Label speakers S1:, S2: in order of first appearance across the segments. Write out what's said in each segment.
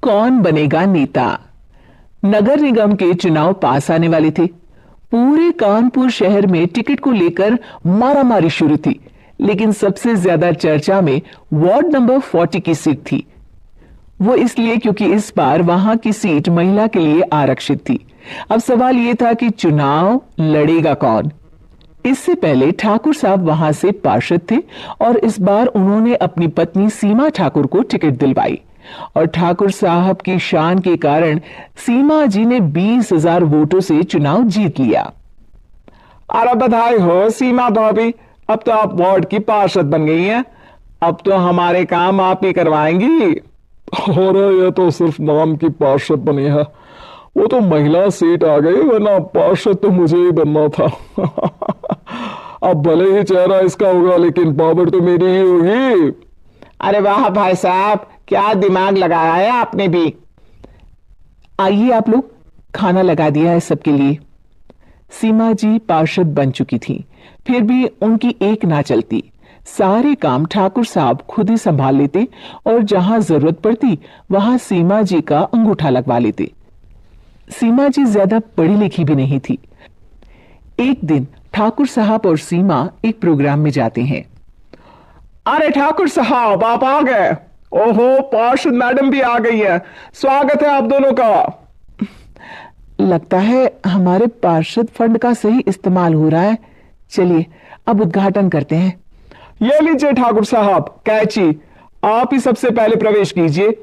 S1: कौन बनेगा नेता। नगर निगम के चुनाव पास आने वाले थे। पूरे कानपुर शहर में टिकट को लेकर मारामारी शुरू थी, लेकिन सबसे ज्यादा चर्चा में वार्ड नंबर 40 की सीट थी। वो इसलिए क्योंकि इस बार वहां की सीट महिला के लिए आरक्षित थी। अब सवाल यह था कि चुनाव लड़ेगा कौन। इससे पहले ठाकुर साहब वहां से पार्षद थे और इस बार उन्होंने अपनी पत्नी सीमा ठाकुर को टिकट दिलवाई और ठाकुर साहब की शान के कारण सीमा जी ने 20,000 वोटों से चुनाव जीत लिया।
S2: अरे बधाई हो सीमा भाभी, अब तो आप वार्ड की पार्षद बन गई हैं। अब तो हमारे काम आप ही करवाएंगी।
S3: अरे ये तो सिर्फ नाम की पार्षद बनी है, वो तो महिला सीट आ गई, वरना पार्षद तो मुझे ही बनना था। अब भले ही चेहरा इसका होगा लेकिन पावर तो मेरी ही होगी।
S2: अरे वाह भाई साहब, क्या दिमाग लगाया है आपने भी।
S1: आइए आप लोग, खाना लगा दिया है सबके लिए। सीमा जी पार्षद बन चुकी थी, फिर भी उनकी एक ना चलती। सारे काम ठाकुर साहब खुद ही संभाल लेते और जहां जरूरत पड़ती वहां सीमा जी का अंगूठा लगवा लेते। सीमा जी ज्यादा पढ़ी लिखी भी नहीं थी। एक दिन ठाकुर साहब और सीमा एक प्रोग्राम में जाते हैं।
S2: अरे ठाकुर साहब आप आ गए। ओहो, पार्षद मैडम भी आ गई है। स्वागत है आप दोनों का।
S1: लगता है हमारे पार्षद फंड का सही इस्तेमाल हो रहा है। चलिए अब उद्घाटन करते हैं।
S2: ये लीजिए ठाकुर साहब कैची, आप ही सबसे पहले प्रवेश कीजिए।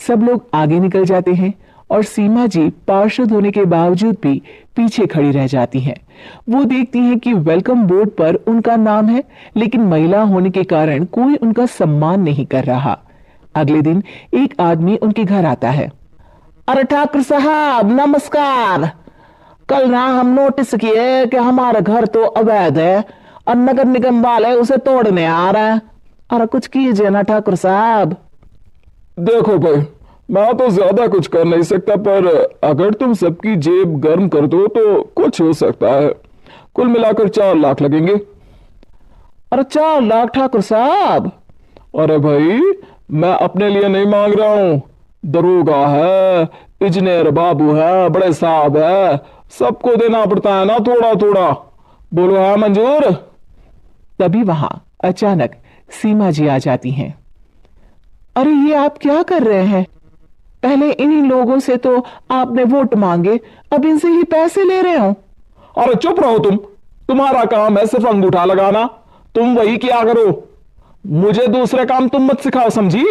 S1: सब लोग आगे निकल जाते हैं और सीमा जी पार्षद होने के बावजूद भी पीछे खड़ी रह जाती हैं। वो देखती हैं कि वेलकम बोर्ड पर उनका नाम है, लेकिन महिला होने के कारण कोई उनका सम्मान नहीं कर रहा। अगले दिन एक आदमी उनके घर आता है।
S2: अरे ठाकुर साहब नमस्कार। कल ना हम नोटिस किए कि हमारा घर तो अवैध है और नगर निगम वाले उसे तोड़ने आ रहे हैं। अरे कुछ कीजिए ना ठाकुर साहब।
S3: देखो भाई, मैं तो ज्यादा कुछ कर नहीं सकता, पर अगर तुम सबकी जेब गर्म कर दो तो कुछ हो सकता है। कुल मिलाकर 4 लाख लगेंगे।
S2: अरे 4 लाख ठाकुर साहब?
S3: अरे भाई, मैं अपने लिए नहीं मांग रहा हूं। दरोगा है, इंजीनियर बाबू है, बड़े साहब है, सबको देना पड़ता है ना थोड़ा थोड़ा। बोलो है मंजूर?
S1: तभी वहां अचानक सीमा जी आ जाती हैं। अरे ये आप क्या कर रहे हैं? पहले इन्हीं लोगों से तो आपने वोट मांगे, अब इनसे ही पैसे ले रहे हो।
S3: अरे चुप रहो तुम, तुम्हारा काम है सिर्फ अंगूठा लगाना, तुम वही किया करो। मुझे दूसरे काम तुम मत सिखाओ, समझी?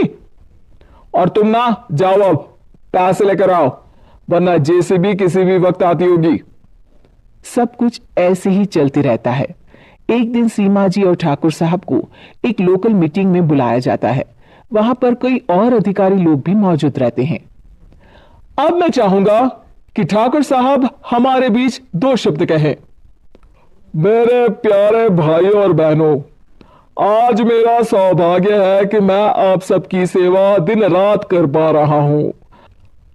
S3: और तुम ना जाओ, अब पैसे लेकर आओ, वरना जेसीबी किसी भी वक्त आती होगी।
S1: सब कुछ ऐसे ही चलते रहता है। एक दिन सीमा जी और ठाकुर साहब को एक लोकल मीटिंग में बुलाया जाता है। वहां पर कई और अधिकारी लोग भी मौजूद रहते हैं।
S3: अब मैं चाहूंगा कि ठाकुर साहब हमारे बीच 2 शब्द कहें। मेरे प्यारे भाइयों और बहनों, आज मेरा सौभाग्य है कि मैं आप सबकी सेवा दिन रात कर पा रहा हूं।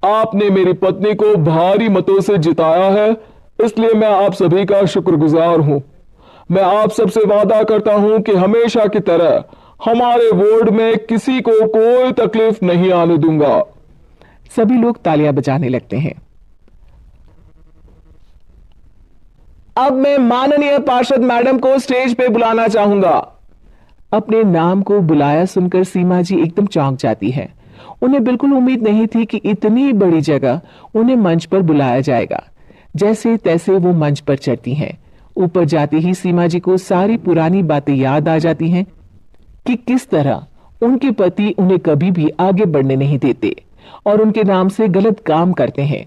S3: आपने मेरी पत्नी को भारी मतों से जिताया है, इसलिए मैं आप सभी का शुक्रगुजार हूं। मैं आप सबसे वादा करता हूं कि हमेशा की तरह हमारे वार्ड में किसी को कोई तकलीफ नहीं आने दूंगा।
S1: सभी लोग तालियां बजाने लगते हैं।
S2: अब मैं माननीय पार्षद मैडम को स्टेज पे बुलाना चाहूंगा।
S1: अपने नाम को बुलाया सुनकर सीमा जी एकदम चौंक जाती है। उन्हें बिल्कुल उम्मीद नहीं थी कि इतनी बड़ी जगह उन्हें मंच पर बुलाया जाएगा। जैसे तैसे वो मंच पर चढ़ती हैं। ऊपर जाते ही सीमा जी को सारी पुरानी बातें याद आ जाती हैं कि किस तरह उनके पति उन्हें कभी भी आगे बढ़ने नहीं देते और उनके नाम से गलत काम करते हैं।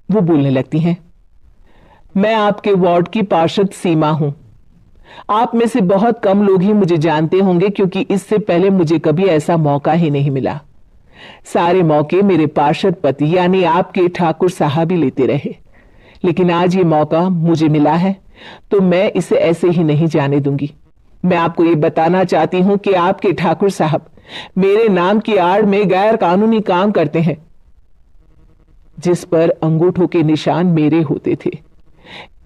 S1: वो बोलने लगती हैं, मैं आपके वार्ड की पार्षद सीमा हूं। आप में से बहुत कम लोग ही मुझे जानते होंगे, क्योंकि इससे पहले मुझे कभी ऐसा मौका ही नहीं मिला। सारे मौके मेरे पार्षद पति यानी आपके ठाकुर साहब ही लेते रहे, लेकिन आज ये मौका मुझे मिला है तो मैं इसे ऐसे ही नहीं जाने दूंगी। मैं आपको ये बताना चाहती हूं कि आपके ठाकुर साहब मेरे नाम की आड़ में गैर कानूनी काम करते हैं, जिस पर अंगूठों के निशान मेरे होते थे।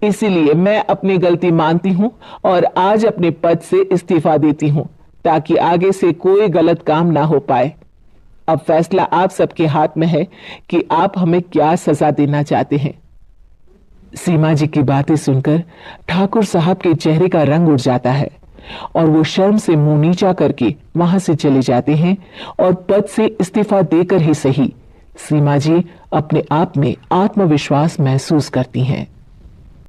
S1: इसीलिए मैं अपनी गलती मानती हूं और आज अपने पद से इस्तीफा देती हूं, ताकि आगे से कोई गलत काम ना हो पाए। अब फैसला आप सबके हाथ में है कि आप हमें क्या सजा देना चाहते हैं। सीमा जी की बातें सुनकर ठाकुर साहब के चेहरे का रंग उड़ जाता है और वो शर्म से मुंह नीचा करके वहां से चले जाते हैं और पद से इस्तीफा देकर ही सही सीमा जी अपने आप में आत्मविश्वास महसूस करती हैं।